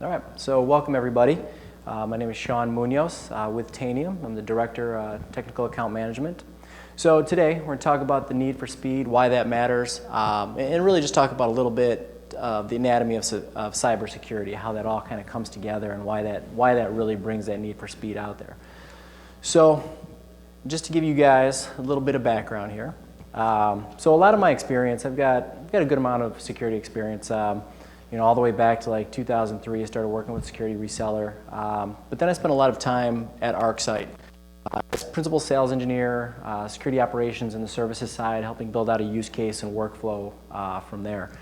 All right, so welcome everybody. My name is Sean Munoz with Tanium. I'm the Director Technical Account Management. So today we're going to talk about the need for speed, why that matters, and really just talk about a little bit of the anatomy of cybersecurity, how that all kind of comes together and why that really brings that need for speed out there. So just to give you guys a little bit of background here. So a lot of my experience, I've got a good amount of security experience. All the way back to like 2003, I started working with a security reseller. But then I spent a lot of time at ArcSite as principal sales engineer, security operations in the services side, helping build out a use case and workflow from there.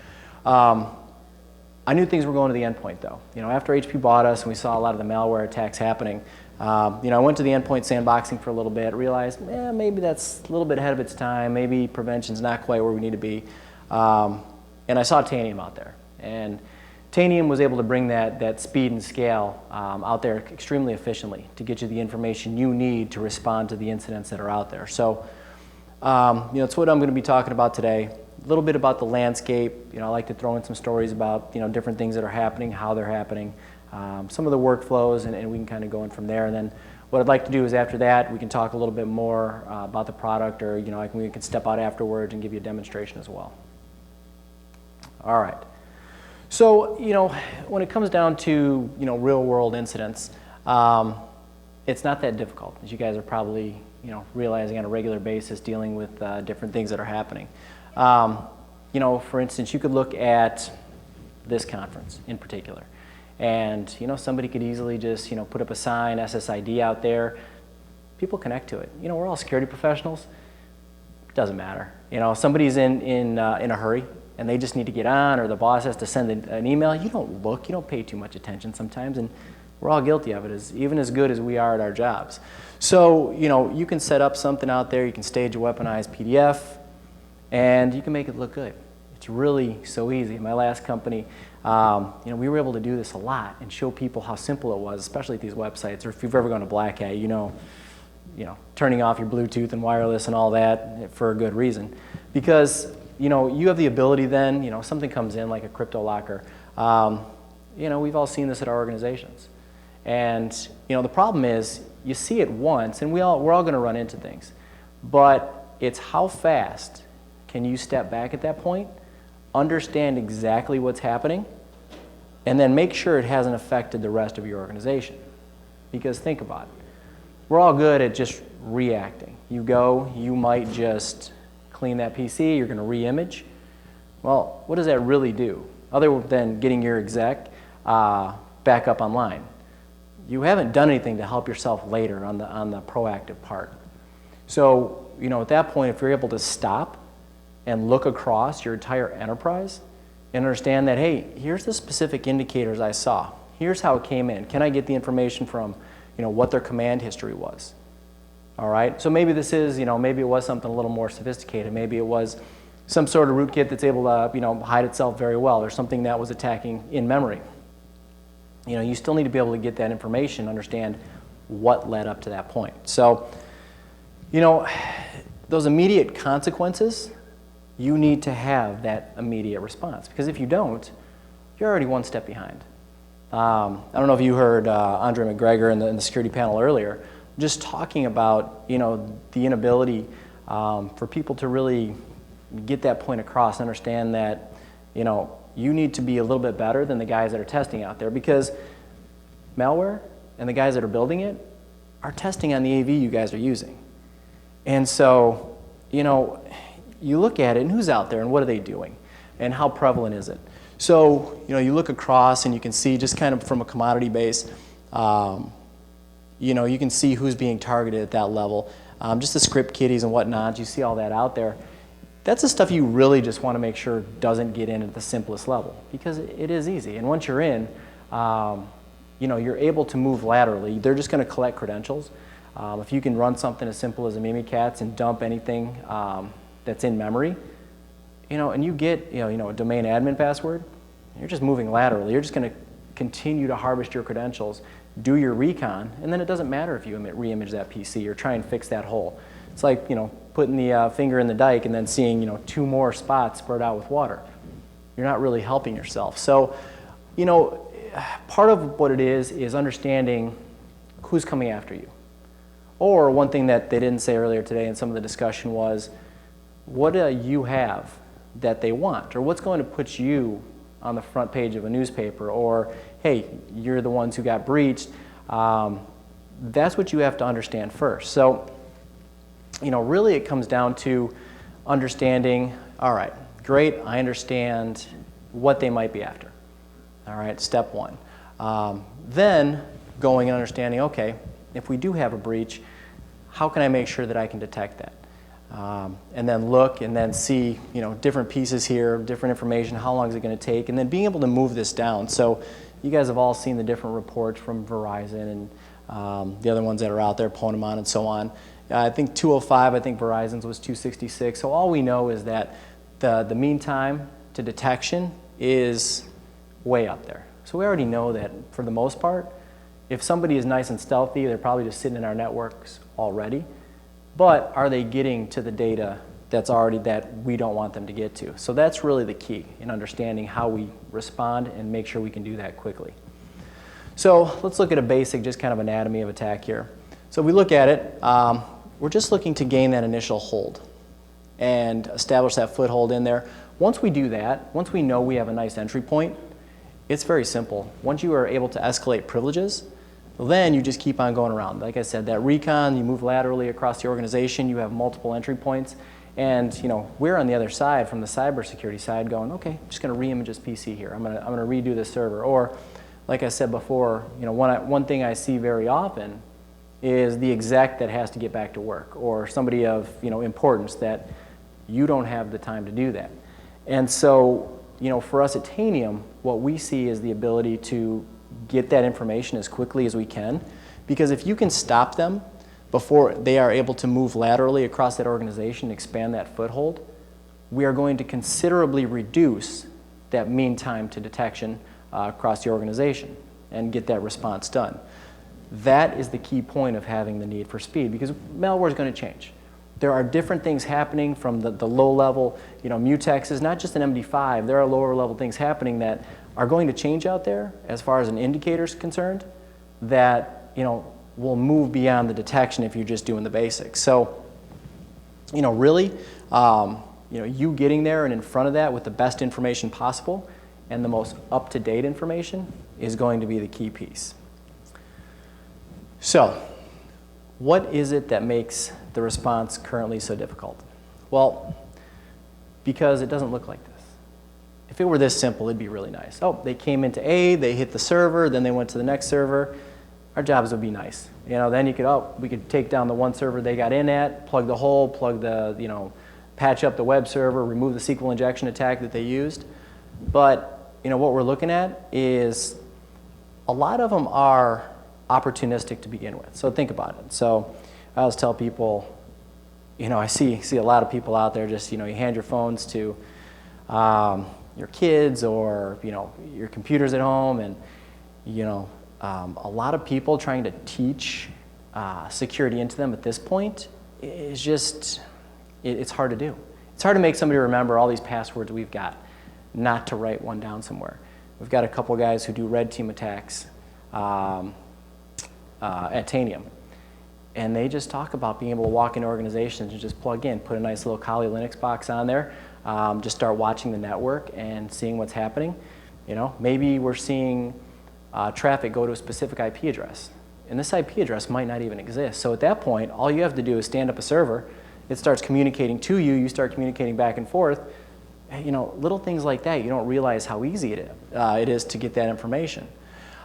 I knew things were going to the endpoint though. After HP bought us and we saw a lot of the malware attacks happening, I went to the endpoint sandboxing for a little bit, realized maybe that's a little bit ahead of its time, maybe prevention's not quite where we need to be. And I saw Tanium out there. And Tanium was able to bring that speed and scale out there extremely efficiently to get you the information you need to respond to the incidents that are out there. So, it's what I'm going to be talking about today. A little bit about the landscape. I like to throw in some stories about different things that are happening, how they're happening, some of the workflows, and we can kind of go in from there. And then what I'd like to do is after that we can talk a little bit more about the product, or we can step out afterwards and give you a demonstration as well. All right. So, when it comes down to, real world incidents, it's not that difficult, as you guys are probably, realizing on a regular basis dealing with different things that are happening. For instance, you could look at this conference in particular, and, somebody could easily just, put up a sign, SSID out there. People connect to it. We're all security professionals. It doesn't matter. Somebody's in a hurry, and they just need to get on, or the boss has to send an email, you don't look, you don't pay too much attention sometimes, and we're all guilty of it, even as good as we are at our jobs. So, you can set up something out there, you can stage a weaponized PDF, and you can make it look good. It's really so easy. In my last company, we were able to do this a lot and show people how simple it was, especially at these websites, or if you've ever gone to Black Hat, turning off your Bluetooth and wireless and all that for a good reason. Because you have the ability then, something comes in like a crypto locker. We've all seen this at our organizations. And, the problem is you see it once, and we're all going to run into things. But it's how fast can you step back at that point, understand exactly what's happening, and then make sure it hasn't affected the rest of your organization. Because think about it. We're all good at just reacting. You might just clean that PC, you're going to re-image. Well, what does that really do? Other than getting your exec back up online. You haven't done anything to help yourself later on the proactive part. So, at that point, if you're able to stop and look across your entire enterprise and understand that, hey, here's the specific indicators I saw. Here's how it came in. Can I get the information from, what their command history was? All right, so maybe this is, maybe it was something a little more sophisticated. Maybe it was some sort of rootkit that's able to, hide itself very well, or something that was attacking in memory. You still need to be able to get that information, understand what led up to that point. So, those immediate consequences, you need to have that immediate response. Because if you don't, you're already one step behind. I don't know if you heard Andre McGregor in the security panel earlier, just talking about, the inability for people to really get that point across, understand that, you need to be a little bit better than the guys that are testing out there, because malware and the guys that are building it are testing on the AV you guys are using. And so, you look at it and who's out there and what are they doing and how prevalent is it? So, you look across and you can see just kind of from a commodity base, you can see who's being targeted at that level. Just the script kiddies and whatnot, you see all that out there. That's the stuff you really just want to make sure doesn't get in at the simplest level, because it is easy. And once you're in, you're able to move laterally. They're just going to collect credentials. If you can run something as simple as a Mimikatz and dump anything that's in memory, and you get a domain admin password, you're just moving laterally. You're just going to continue to harvest your credentials, do your recon, and then it doesn't matter if you re-image that PC or try and fix that hole. It's like putting the finger in the dike and then seeing 2 more spots spread out with water. You're not really helping yourself. So part of what it is understanding who's coming after you. Or one thing that they didn't say earlier today in some of the discussion was, what do you have that they want? Or what's going to put you on the front page of a newspaper? Or, hey, you're the ones who got breached. That's what you have to understand first. So, really it comes down to understanding, all right, great, I understand what they might be after. All right, step one. Then going and understanding, okay, if we do have a breach, how can I make sure that I can detect that? And then look and then see, different pieces here, different information, how long is it going to take, and then being able to move this down. So you guys have all seen the different reports from Verizon and the other ones that are out there, Ponemon and so on. I think 205, I think Verizon's was 266. So all we know is that the mean time to detection is way up there. So we already know that for the most part, if somebody is nice and stealthy, they're probably just sitting in our networks already. But are they getting to the data that's already that we don't want them to get to? So that's really the key in understanding how we respond and make sure we can do that quickly. So let's look at a basic, just kind of anatomy of attack here. So if we look at it, we're just looking to gain that initial hold and establish that foothold in there. Once we do that, once we know we have a nice entry point, it's very simple. Once you are able to escalate privileges, then you just keep on going around. Like I said, that recon, you move laterally across the organization, you have multiple entry points, and we're on the other side, from the cybersecurity side, going, okay, I'm just going to re-image this PC here. I'm going to redo this server. Or, like I said before, one thing I see very often is the exec that has to get back to work, or somebody of importance that you don't have the time to do that. And so, for us at Tanium, what we see is the ability to get that information as quickly as we can, because if you can stop them before they are able to move laterally across that organization and expand that foothold, we are going to considerably reduce that mean time to detection across the organization and get that response done. That is the key point of having the need for speed, because malware is going to change. There are different things happening from the low level, mutex is not just an MD5. There are lower level things happening that are going to change out there as far as an indicator is concerned that, will move beyond the detection if you're just doing the basics. So, really, you getting there and in front of that with the best information possible and the most up-to-date information is going to be the key piece. So, what is it that makes the response currently so difficult? Well, because it doesn't look like this. If it were this simple, it'd be really nice. Oh, they came into A, they hit the server, then they went to the next server. Our jobs would be nice. Then we could take down the one server they got in at, plug the hole, patch up the web server, remove the SQL injection attack that they used. But, what we're looking at is a lot of them are opportunistic to begin with. So think about it. So I always tell people, I see a lot of people out there just, you hand your phones to your kids or, your computers at home, and, a lot of people trying to teach security into them at this point is just, it's hard to do. It's hard to make somebody remember all these passwords we've got, not to write one down somewhere. We've got a couple guys who do red team attacks at Tanium. And they just talk about being able to walk into organizations and just plug in, put a nice little Kali Linux box on there, just start watching the network and seeing what's happening. Maybe we're seeing traffic go to a specific IP address. And this IP address might not even exist. So at that point, all you have to do is stand up a server. It starts communicating to you. You start communicating back and forth. Little things like that, you don't realize how easy it is to get that information.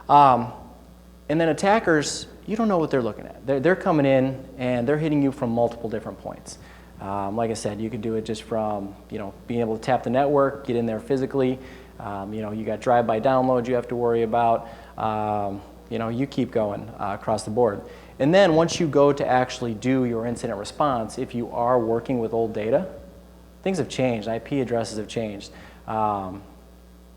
And then attackers, you don't know what they're looking at. They're coming in and they're hitting you from multiple different points. Like I said, you could do it just from being able to tap the network, get in there physically. You got drive-by downloads you have to worry about. You keep going across the board. And then once you go to actually do your incident response, if you are working with old data, things have changed. IP addresses have changed.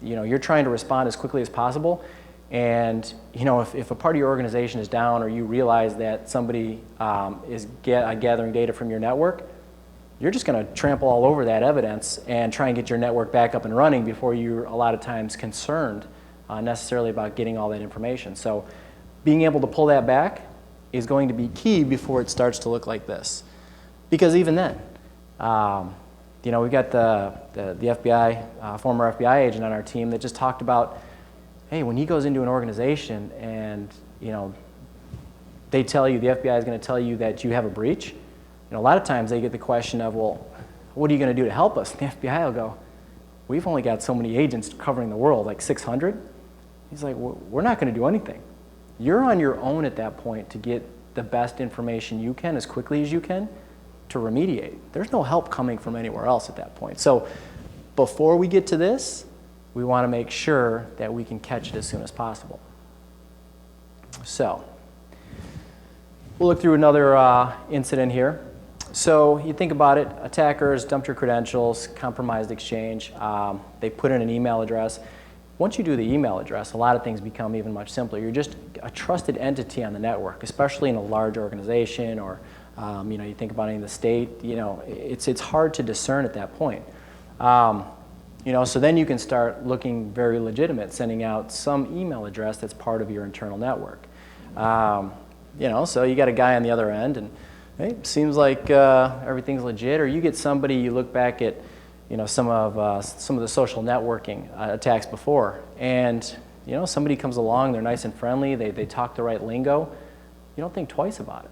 You're trying to respond as quickly as possible. And if a part of your organization is down, or you realize that somebody is gathering data from your network, you're just going to trample all over that evidence and try and get your network back up and running before you're a lot of times concerned necessarily about getting all that information. So being able to pull that back is going to be key before it starts to look like this. Because even then, you know, we've got the FBI, former FBI agent on our team that just talked about, hey, when he goes into an organization and, you know, they tell you, the FBI is going to tell you that you have a breach, you know, a lot of times they get the question of, well, what are you going to do to help us? And the FBI will go, we've only got so many agents covering the world, like 600. He's like, we're not going to do anything. You're on your own at that point to get the best information you can as quickly as you can to remediate. There's no help coming from anywhere else at that point. So before we get to this, we want to make sure that we can catch it as soon as possible. So we'll look through another incident here. So you think about it, attackers dumped your credentials, compromised Exchange, they put in an email address. Once you do the email address, a lot of things become even much simpler. You're just a trusted entity on the network, especially in a large organization, or you know, you think about it in the state, you know, it's hard to discern at that point. You know, so then you can start looking very legitimate, sending out some email address that's part of your internal network. You know, so you got a guy on the other end, and hey, it seems like everything's legit. Or you get somebody, you look back at, you know, some of the social networking attacks before, and you know, somebody comes along, they're nice and friendly, they talk the right lingo. You don't think twice about it.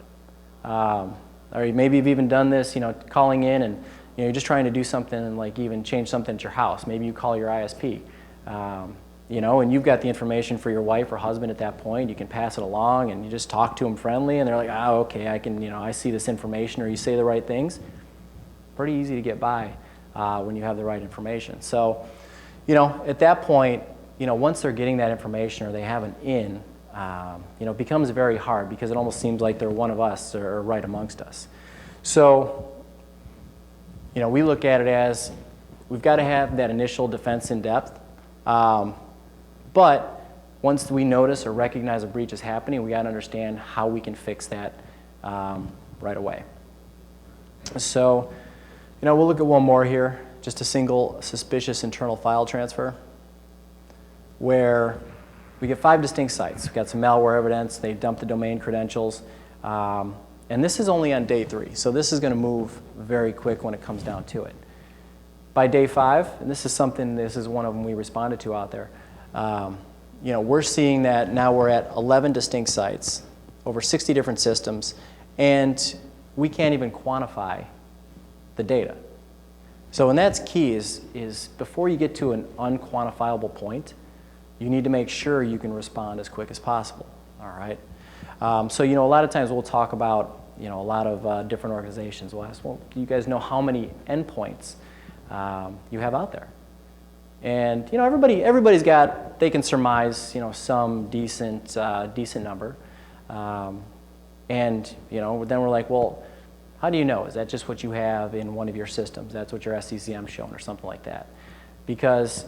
Or maybe you've even done this, you know, calling in and, you know, you're just trying to do something and like even change something at your house. Maybe you call your ISP, you know, and you've got the information for your wife or husband at that point. You can pass it along and you just talk to them friendly, and they're like, oh, okay, I can, you know, I see this information, or you say the right things. Pretty easy to get by when you have the right information. So, you know, at that point, you know, once they're getting that information or they have an in, you know, it becomes very hard because it almost seems like they're one of us or right amongst us. So, you know, we look at it as we've got to have that initial defense in depth, but once we notice or recognize a breach is happening, we got to understand how we can fix that right away. So, you know, we'll look at one more here, just a single suspicious internal file transfer, where we get 5 distinct sites. We've got some malware evidence, they dumped the domain credentials, and this is only on day 3, so this is going to move very quick when it comes down to it. By day 5, and this is one of them we responded to out there, you know, we're seeing that now we're at 11 distinct sites, over 60 different systems, and we can't even quantify the data. So, and that's key is before you get to an unquantifiable point, you need to make sure you can respond as quick as possible, all right? So, you know, a lot of times we'll talk about, you know, a lot of different organizations will ask, well, do you guys know how many endpoints you have out there? And, you know, everybody's got, they can surmise, you know, some decent number. And, you know, then we're like, well, how do you know? Is that just what you have in one of your systems? That's what your SCCM's shown or something like that. Because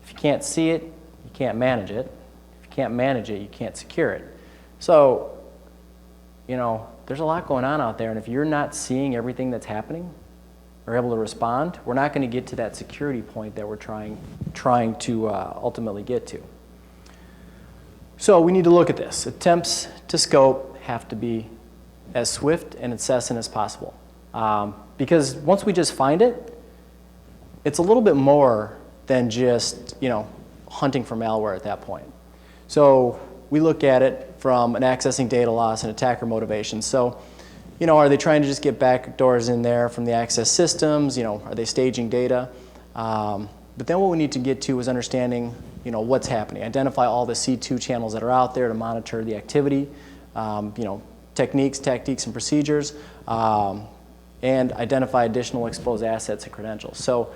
if you can't see it, you can't manage it. If you can't manage it, you can't secure it. So, you know, there's a lot going on out there, and if you're not seeing everything that's happening or able to respond, we're not going to get to that security point that we're trying to ultimately get to. So we need to look at this. Attempts to scope have to be as swift and incessant as possible. Because once we just find it, it's a little bit more than just, you know, hunting for malware at that point. So we look at it from an accessing data loss and attacker motivation. So, you know, are they trying to just get backdoors in there from the access systems? You know, are they staging data? But then what we need to get to is understanding, you know, what's happening. Identify all the C2 channels that are out there to monitor the activity. You know, techniques, tactiques, and procedures, and identify additional exposed assets and credentials. So,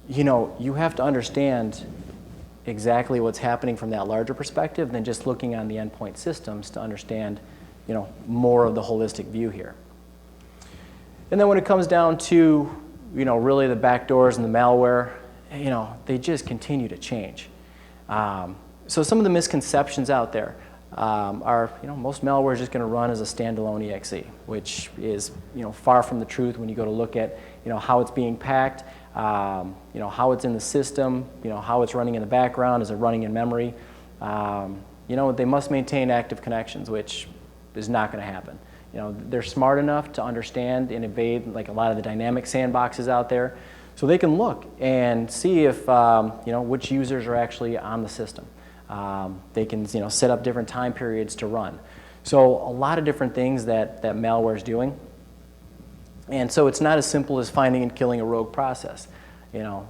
you know, you have to understand exactly what's happening from that larger perspective than just looking on the endpoint systems to understand, you know, more of the holistic view here. And then when it comes down to, you know, really the backdoors and the malware, you know, they just continue to change. So some of the misconceptions out there are, you know, most malware is just going to run as a standalone EXE, which is, you know, far from the truth when you go to look at, you know, how it's being packed, you know, how it's in the system, you know, how it's running in the background, is it running in memory. You know, they must maintain active connections, which is not going to happen. You know, they're smart enough to understand and evade like a lot of the dynamic sandboxes out there, so they can look and see if you know, which users are actually on the system. They can, you know, set up different time periods to run. So a lot of different things that malware is doing. And so it's not as simple as finding and killing a rogue process. You know,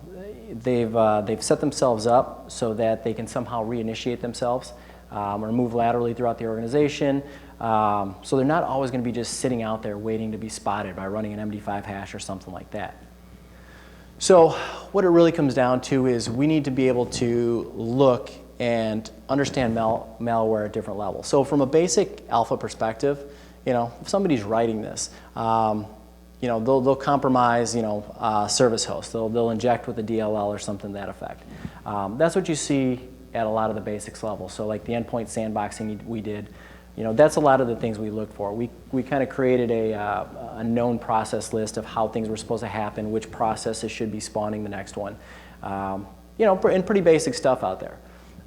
they've set themselves up so that they can somehow reinitiate themselves or move laterally throughout the organization. So they're not always going to be just sitting out there waiting to be spotted by running an MD5 hash or something like that. So what it really comes down to is we need to be able to look and understand malware at different levels. So from a basic alpha perspective, you know, if somebody's writing this, you know, they'll compromise, you know, service hosts. They'll inject with a DLL or something to that effect. That's what you see at a lot of the basics level. So like the endpoint sandboxing we did, you know, that's a lot of the things we looked for. We kind of created a known process list of how things were supposed to happen, which processes should be spawning the next one. You know, and pretty basic stuff out there.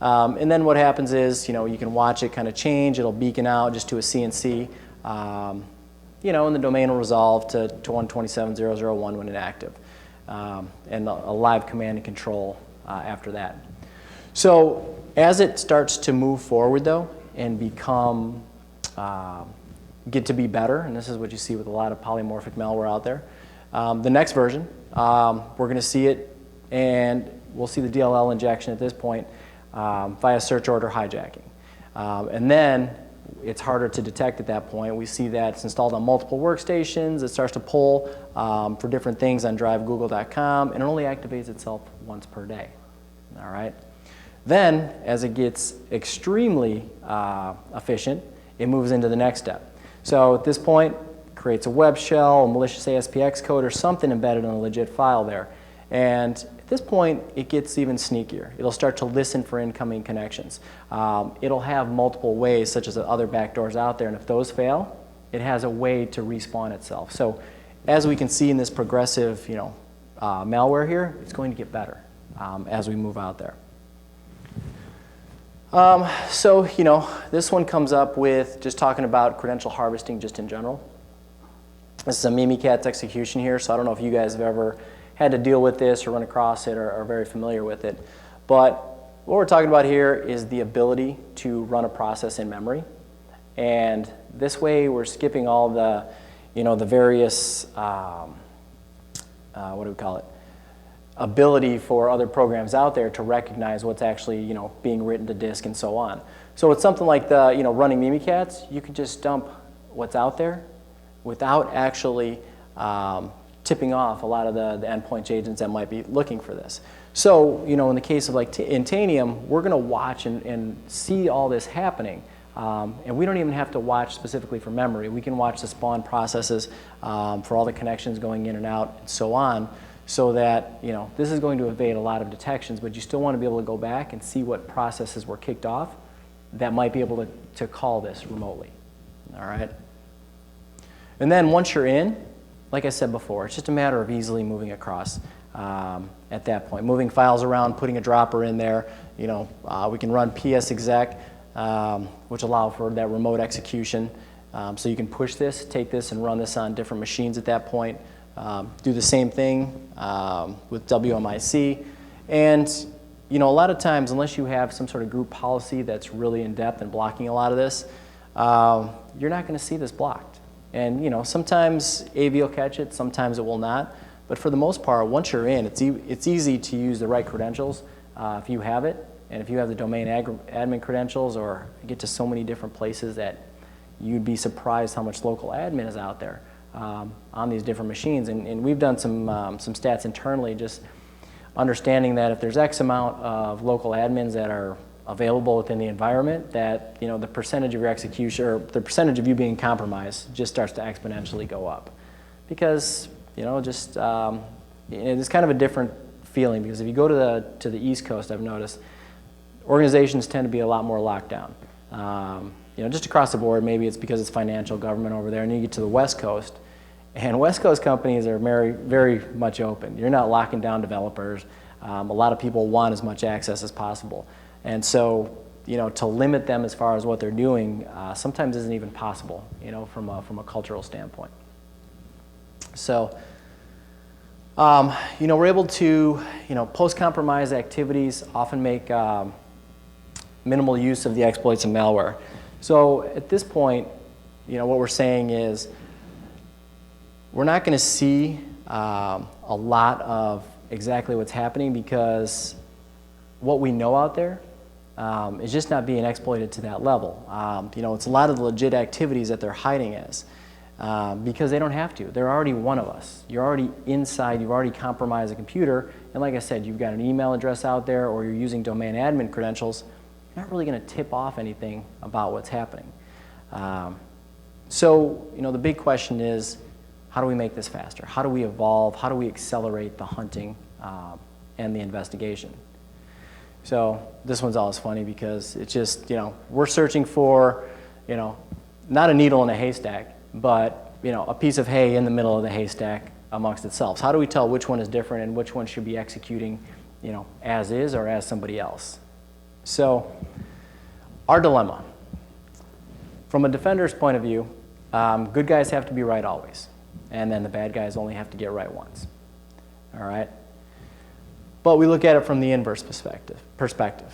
And then what happens is, you know, you can watch it kind of change. It'll beacon out just to a CNC. You know, and the domain will resolve to 127.0.0.1 when inactive, and a live command and control after that. So as it starts to move forward, though, and become, get to be better, and this is what you see with a lot of polymorphic malware out there, the next version, we're going to see it, and we'll see the DLL injection at this point via search order hijacking. And then it's harder to detect at that point. We see that it's installed on multiple workstations. It starts to pull for different things on drivegoogle.com, and it only activates itself once per day. All right. Then, as it gets extremely efficient, it moves into the next step. So at this point, creates a web shell, a malicious ASPX code, or something embedded in a legit file there. And at this point, it gets even sneakier. It'll start to listen for incoming connections. It'll have multiple ways, such as other backdoors out there, and if those fail, it has a way to respawn itself. So as we can see in this progressive, you know, malware here, it's going to get better as we move out there. So, you know, this one comes up with just talking about credential harvesting just in general. This is a Mimikatz execution here, so I don't know if you guys have ever had to deal with this or run across it or are very familiar with it. But what we're talking about here is the ability to run a process in memory. And this way we're skipping all the, you know, the various, what do we call it? Ability for other programs out there to recognize what's actually, you know, being written to disk and so on. So with something like the, you know, running Mimikatz, you can just dump what's out there without actually tipping off a lot of the endpoint agents that might be looking for this. So, you know, in the case of like in Tanium, we're going to watch and see all this happening. And we don't even have to watch specifically for memory. We can watch the spawn processes for all the connections going in and out and so on, so that, you know, this is going to evade a lot of detections, but you still want to be able to go back and see what processes were kicked off that might be able to call this remotely. All right? And then once you're in, like I said before, it's just a matter of easily moving across at that point. Moving files around, putting a dropper in there. You know, we can run psexec, which allow for that remote execution. So you can push this, take this, and run this on different machines at that point. Do the same thing with WMIC. And, you know, a lot of times, unless you have some sort of group policy that's really in depth and blocking a lot of this, you're not going to see this blocked. And, you know, sometimes AV will catch it, sometimes it will not. But for the most part, once you're in, it's easy to use the right credentials if you have it. And if you have the domain admin credentials, or get to so many different places that you'd be surprised how much local admin is out there on these different machines. And we've done some stats internally, just understanding that if there's X amount of local admins that are available within the environment, that, you know, the percentage of your execution, or the percentage of you being compromised, just starts to exponentially go up. Because, you know, just it's kind of a different feeling, because if you go to the East Coast, I've noticed organizations tend to be a lot more locked down. You know, just across the board, maybe it's because it's financial government over there, and you get to the West Coast, and West Coast companies are very, very much open. You're not locking down developers. A lot of people want as much access as possible. And so, to limit them as far as what they're doing sometimes isn't even possible, from a cultural standpoint. So, we're able to, post-compromise activities often make minimal use of the exploits and malware. So at this point, what we're saying is we're not going to see a lot of exactly what's happening because what we know out there is just not being exploited to that level. It's a lot of the legit activities that they're hiding as because they don't have to. They're already one of us. You're already inside. You've already compromised a computer. And like I said, you've got an email address out there or you're using domain admin credentials. You're not really going to tip off anything about what's happening. So, the big question is, how do we make this faster? How do we evolve? How do we accelerate the hunting and the investigation? So this one's always funny because it's just, we're searching for, not a needle in a haystack, but, a piece of hay in the middle of the haystack amongst itself. So how do we tell which one is different and which one should be executing, as is or as somebody else? So our dilemma. From a defender's point of view, good guys have to be right always. And then the bad guys only have to get right once. All right? But we look at it from the inverse perspective.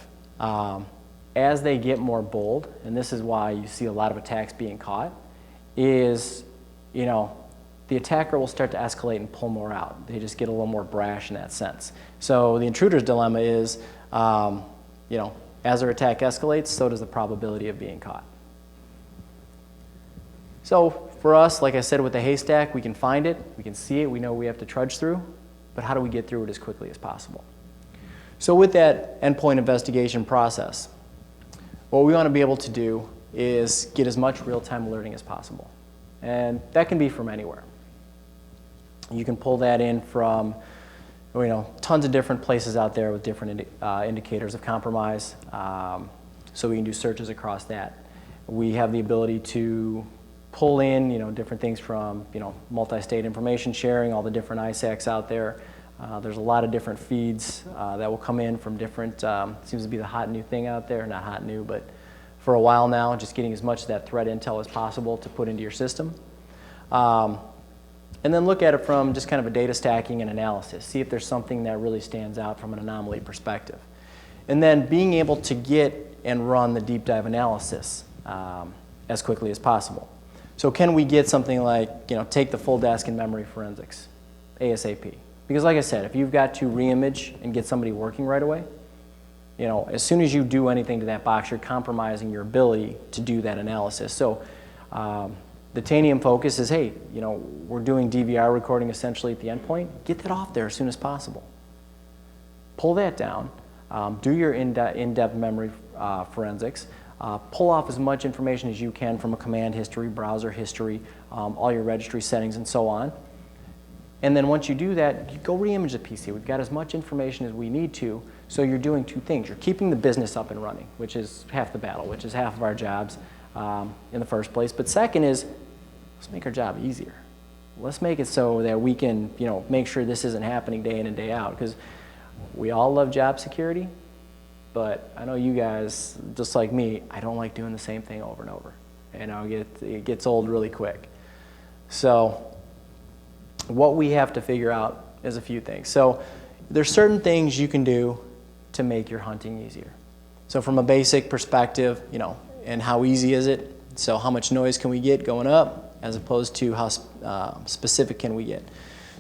As they get more bold, and this is why you see a lot of attacks being caught, is, the attacker will start to escalate and pull more out. They just get a little more brash in that sense. So the intruder's dilemma is, as their attack escalates, so does the probability of being caught. So for us, like I said, with the haystack, we can find it, we can see it, we know we have to trudge through, but how do we get through it as quickly as possible? So with that endpoint investigation process, what we want to be able to do is get as much real-time alerting as possible. And that can be from anywhere. You can pull that in from tons of different places out there with different indicators of compromise. So we can do searches across that. We have the ability to pull in, different things from, multi-state information sharing, all the different ISACs out there. There's a lot of different feeds that will come in from different, seems to be the hot new thing out there, not hot new, but for a while now, just getting as much of that threat intel as possible to put into your system. And then look at it from just kind of a data stacking and analysis. See if there's something that really stands out from an anomaly perspective. And then being able to get and run the deep dive analysis as quickly as possible. So can we get something like, take the full disk and memory forensics ASAP? Because like I said, if you've got to reimage and get somebody working right away, as soon as you do anything to that box, you're compromising your ability to do that analysis. So the Tanium focus is, hey, we're doing DVR recording essentially at the endpoint. Get that off there as soon as possible. Pull that down. Do your in-depth memory forensics. Pull off as much information as you can from a command history, browser history, all your registry settings, and so on. And then once you do that, you go reimage the PC. We've got as much information as we need to, so you're doing two things. You're keeping the business up and running, which is half the battle, which is half of our jobs in the first place. But second is, let's make our job easier. Let's make it so that we can, make sure this isn't happening day in and day out, because we all love job security, but I know you guys, just like me, I don't like doing the same thing over and over. It gets old really quick. So what we have to figure out is a few things. So there's certain things you can do to make your hunting easier. So from a basic perspective, and how easy is it? So how much noise can we get going up as opposed to how specific can we get?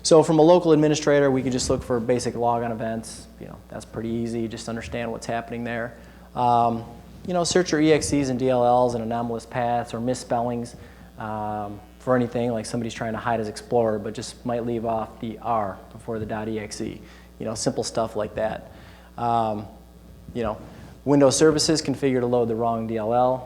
So from a local administrator, we could just look for basic logon events. That's pretty easy. Just understand what's happening there. Search your EXEs and DLLs and anomalous paths or misspellings for anything like somebody's trying to hide as Explorer but just might leave off the R before the .exe. Simple stuff like that. Windows services configured to load the wrong DLL.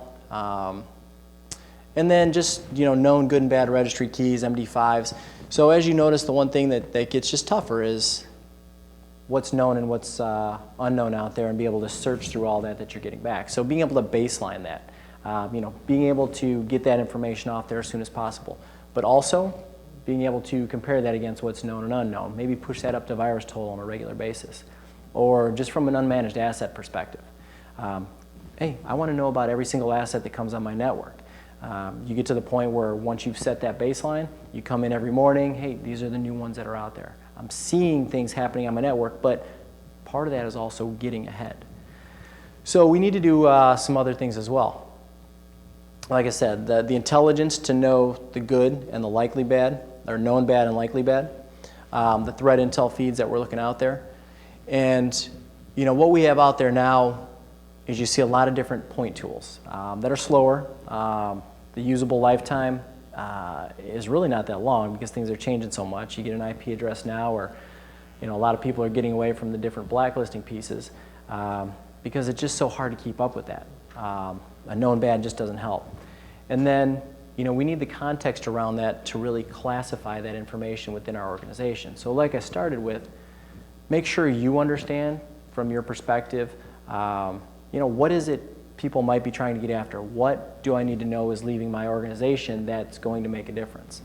And then just known good and bad registry keys, MD5s. So as you notice, the one thing that gets just tougher is what's known and what's unknown out there, and be able to search through all that you're getting back. So being able to baseline that, being able to get that information off there as soon as possible, but also being able to compare that against what's known and unknown. Maybe push that up to virus total on a regular basis, or just from an unmanaged asset perspective. hey, I want to know about every single asset that comes on my network. You get to the point where once you've set that baseline, you come in every morning, hey, these are the new ones that are out there. I'm seeing things happening on my network, but part of that is also getting ahead. So we need to do some other things as well. Like I said, the intelligence to know the good and the likely bad, or known bad and likely bad, the threat intel feeds that we're looking out there. And what we have out there now is you see a lot of different point tools that are slower. The usable lifetime is really not that long because things are changing so much. You get an IP address now, or a lot of people are getting away from the different blacklisting pieces because it's just so hard to keep up with that. A known bad just doesn't help. And then we need the context around that to really classify that information within our organization. So like I started with, make sure you understand from your perspective, what is it people might be trying to get after? What do I need to know is leaving my organization that's going to make a difference?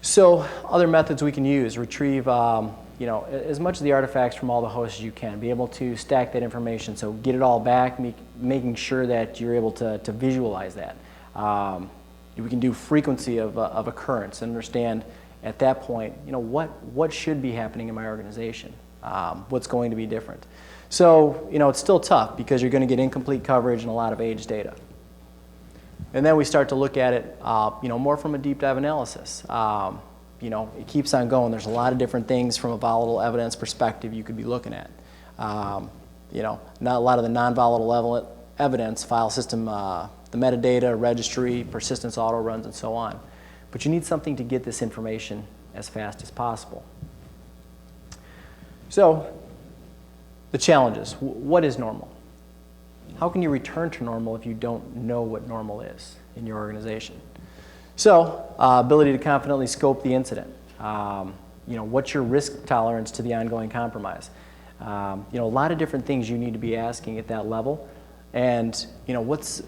So other methods we can use, retrieve as much of the artifacts from all the hosts as you can. Be able to stack that information, so get it all back, making sure that you're able to visualize that. We can do frequency of occurrence and understand at that point, what should be happening in my organization, what's going to be different. So, it's still tough because you're going to get incomplete coverage and a lot of age data. And then we start to look at it, more from a deep dive analysis. It keeps on going. There's a lot of different things from a volatile evidence perspective you could be looking at. Not a lot of the non-volatile evidence, file system, the metadata, registry, persistence auto runs, and so on. But you need something to get this information as fast as possible. So, the challenges. What is normal? How can you return to normal if you don't know what normal is in your organization? So, ability to confidently scope the incident. What's your risk tolerance to the ongoing compromise? A lot of different things you need to be asking at that level. And,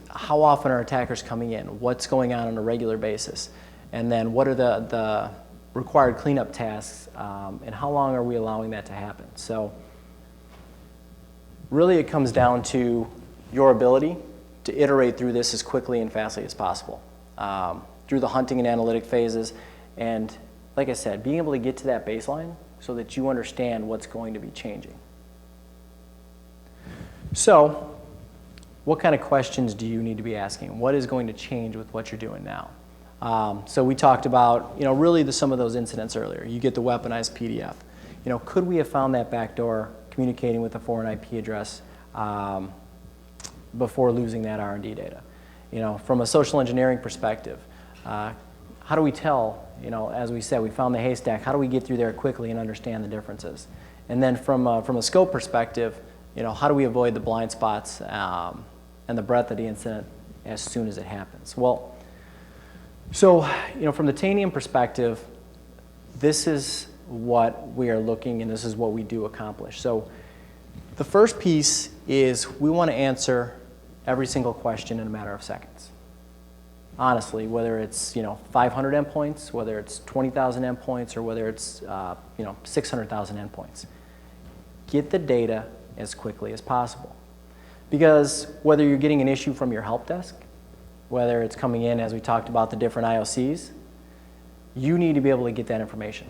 how often are attackers coming in? What's going on a regular basis? And then what are the required cleanup tasks? And how long are we allowing that to happen? So, really, it comes down to your ability to iterate through this as quickly and fastly as possible, through the hunting and analytic phases. And like I said, being able to get to that baseline so that you understand what's going to be changing. So, what kind of questions do you need to be asking? What is going to change with what you're doing now? So we talked about, really some of those incidents earlier. You get the weaponized PDF. Could we have found that backdoor communicating with a foreign IP address before losing that R&D data? From a social engineering perspective, how do we tell, as we said, we found the haystack, how do we get through there quickly and understand the differences? And then from a scope perspective, how do we avoid the blind spots and the breadth of the incident as soon as it happens? Well, so, from the Tanium perspective, this is what we are looking, and this is what we do accomplish. So the first piece is we want to answer every single question in a matter of seconds. Honestly, whether it's 500 endpoints, whether it's 20,000 endpoints, or whether it's 600,000 endpoints, get the data as quickly as possible. Because whether you're getting an issue from your help desk, whether it's coming in, as we talked about, the different IOCs, you need to be able to get that information.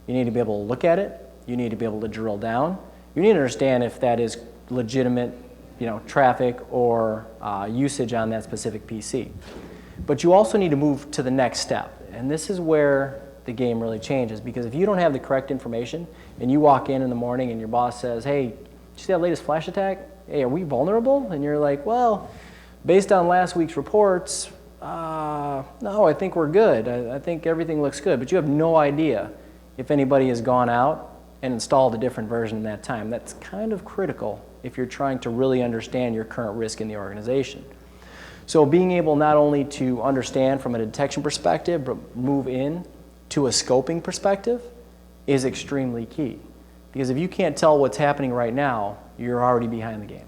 You need to be able to look at it. You need to be able to drill down. You need to understand if that is legitimate, traffic or usage on that specific PC. But you also need to move to the next step. And this is where the game really changes, because if you don't have the correct information and you walk in the morning and your boss says, hey, did you see that latest flash attack? Hey, are we vulnerable? And you're like, well, based on last week's reports, no, I think we're good. I think everything looks good. But you have no idea if anybody has gone out and installed a different version in that time. That's kind of critical if you're trying to really understand your current risk in the organization. So being able not only to understand from a detection perspective, but move in to a scoping perspective is extremely key. Because if you can't tell what's happening right now, you're already behind the game.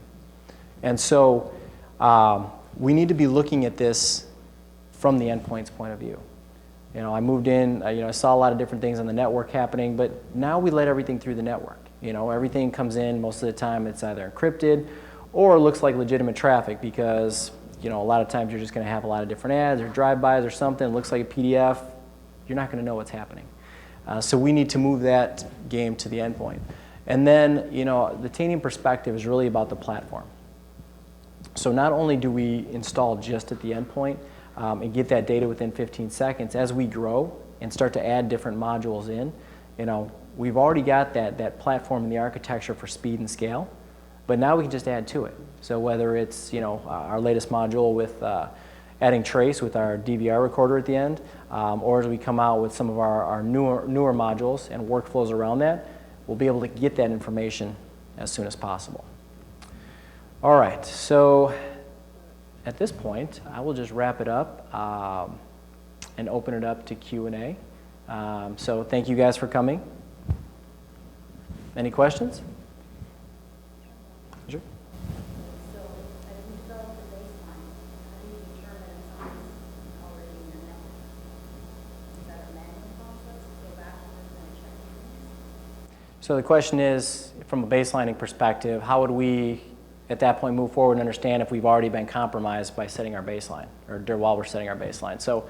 And so we need to be looking at this from the endpoint's point of view. I moved in, I saw a lot of different things on the network happening, but now we let everything through the network. Everything comes in, most of the time it's either encrypted or it looks like legitimate traffic because a lot of times you're just going to have a lot of different ads or drive-bys or something. It looks like a PDF. You're not going to know what's happening. So we need to move that game to the endpoint. And then, the Tanium perspective is really about the platform. So not only do we install just at the endpoint and get that data within 15 seconds, as we grow and start to add different modules in, we've already got that platform in the architecture for speed and scale, but now we can just add to it. So whether it's, our latest module with adding trace with our DVR recorder at the end, or as we come out with some of our newer modules and workflows around that, we'll be able to get that information as soon as possible. All right, so at this point, I will just wrap it up and open it up to Q&A. So thank you guys for coming. Any questions? Sure. So as you develop the baseline, how do you determine if something's already in your network? Is that a manual process? Go backwards and check things? So the question is, from a baselining perspective, how would we, at that point, move forward and understand if we've already been compromised by setting our baseline, or while we're setting our baseline? So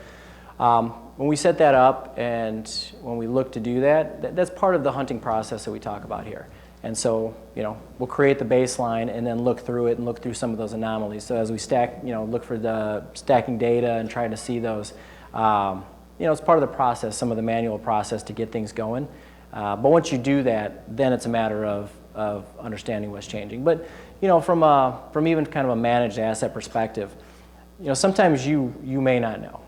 when we set that up and when we look to do that, that's part of the hunting process that we talk about here. And so, we'll create the baseline and then look through it and look through some of those anomalies. So as we stack, look for the stacking data and try to see those, it's part of the process, some of the manual process to get things going. But once you do that, then it's a matter of understanding what's changing. But, from even kind of a managed asset perspective, sometimes you may not know.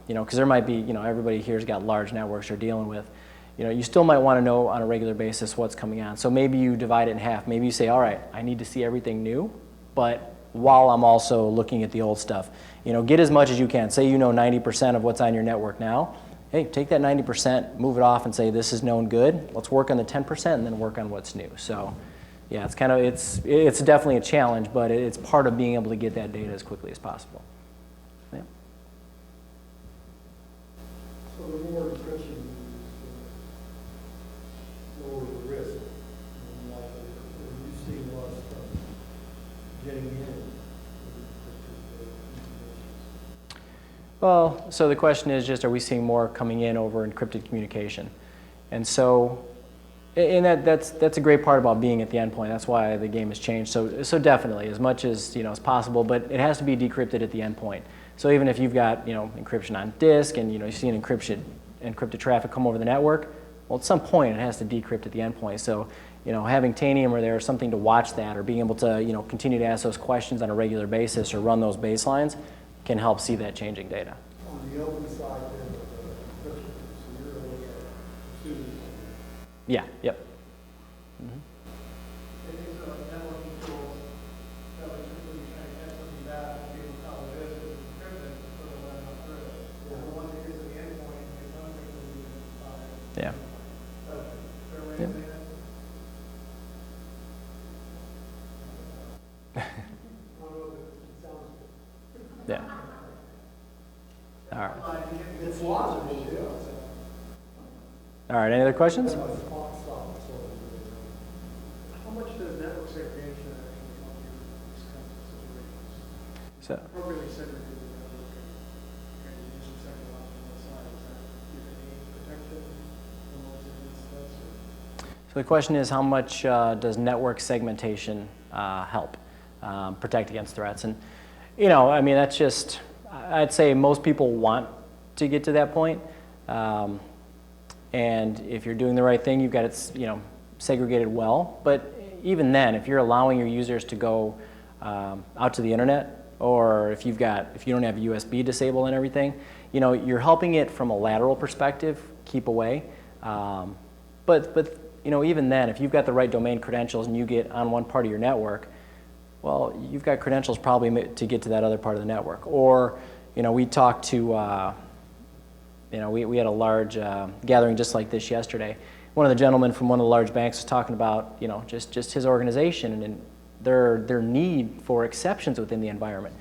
Because there might be, everybody here's got large networks you're dealing with. You still might want to know on a regular basis what's coming on. So maybe you divide it in half. Maybe you say, all right, I need to see everything new, but while I'm also looking at the old stuff. Get as much as you can. Say 90% of what's on your network now. Hey, take that 90%, move it off and say this is known good. Let's work on the 10% and then work on what's new. So yeah, it's definitely a challenge, but it's part of being able to get that data as quickly as possible. Yeah. So the more encryption lower the risk. You see a lot of stuff getting in. Well, so the question is just, are we seeing more coming in over encrypted communication? And so, that's a great part about being at the endpoint. That's why the game has changed. So definitely, as much as as possible, but it has to be decrypted at the endpoint. So even if you've got encryption on disk and you see an encrypted traffic come over the network, well, at some point it has to decrypt at the endpoint. So having Tanium or there or something to watch that, or being able to continue to ask those questions on a regular basis or run those baselines can help see that changing data. On the open side, then, the encryption, so you're looking at students. Yeah. Yep. It is a networking tool, so it's really trying to get something back and be able to tell it is encrypted, so they'll let it up through it. And once it gets to the endpoint, it's unencrypted, you can find it. Yeah. So, fair way to say that? Yeah. All right. It's logical, yeah. All right. Any other questions? How much does network segregation actually help you in these kinds of situations? So. Appropriately segregated network and you use some second option on the side, is that give any protection from those incidents? So the question is, how much does network segmentation help protect against threats? And that's just, I'd say most people want to get to that point. And if you're doing the right thing, you've got it, segregated well. But even then, if you're allowing your users to go out to the internet, or if you don't have USB disabled and everything, you're helping it from a lateral perspective, keep away. But even then, if you've got the right domain credentials and you get on one part of your network, well, you've got credentials probably to get to that other part of the network. Or, we talked to, we had a large gathering just like this yesterday. One of the gentlemen from one of the large banks was talking about, just his organization and their need for exceptions within the environment.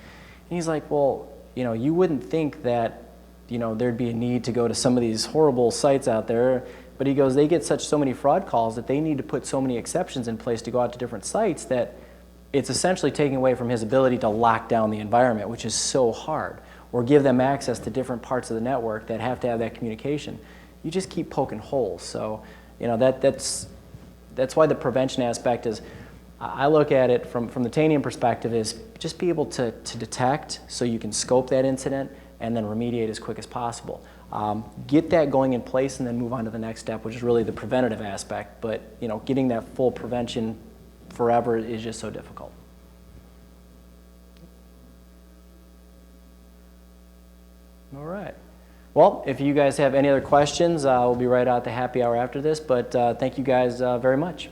And he's like, well, you wouldn't think that, there'd be a need to go to some of these horrible sites out there. But he goes, they get so many fraud calls that they need to put so many exceptions in place to go out to different sites that it's essentially taking away from his ability to lock down the environment, which is so hard, or give them access to different parts of the network that have to have that communication. You just keep poking holes. So, you know, that's why the prevention aspect is, I look at it from the Tanium perspective, is just be able to detect so you can scope that incident and then remediate as quick as possible. Get that going in place and then move on to the next step, which is really the preventative aspect. But, you know, getting that full prevention forever is just so difficult. All right. Well, if you guys have any other questions, we'll be right out the happy hour after this. But thank you guys very much.